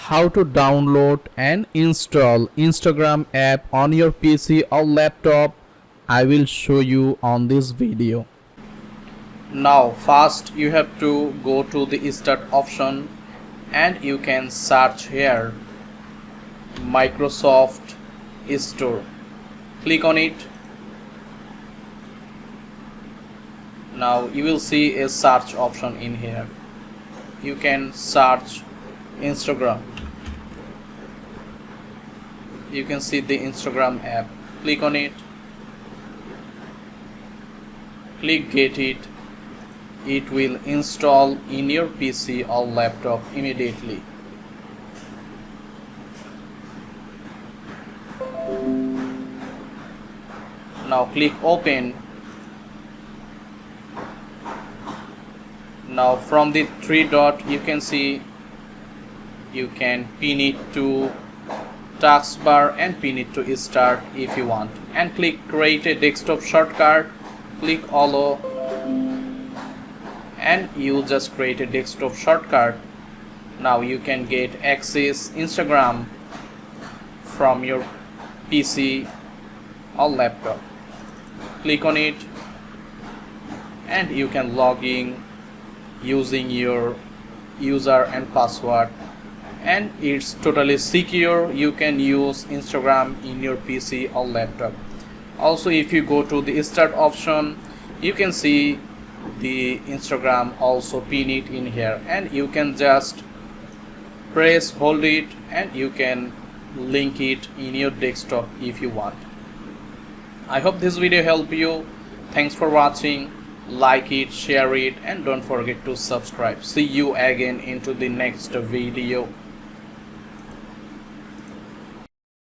how to download and install Instagram app on your PC or laptop. I will show you on this video. Now first you have to go to the start option and you can search here Microsoft Store. Click on it. Now you will see a search option in here. You can search Instagram. You can see the Instagram app. Click on it. Click get it. It will install in your PC or laptop immediately. Now click open. Now from the three dot you can see you can pin it to taskbar and pin it to start if you want, and click create a desktop shortcut. Click allow and you just create a desktop shortcut. Now you can get access Instagram from your PC or laptop. Click on it and you can log in using your user and password, and it's totally secure. You can use Instagram in your PC or laptop. Also, if you go to the start option, you can see the Instagram also pin it in here, and you can just press hold it and you can link it in your desktop if you want. I hope this video helped you. Thanks for watching. Like it, share it, and don't forget to subscribe. See you again into the next video.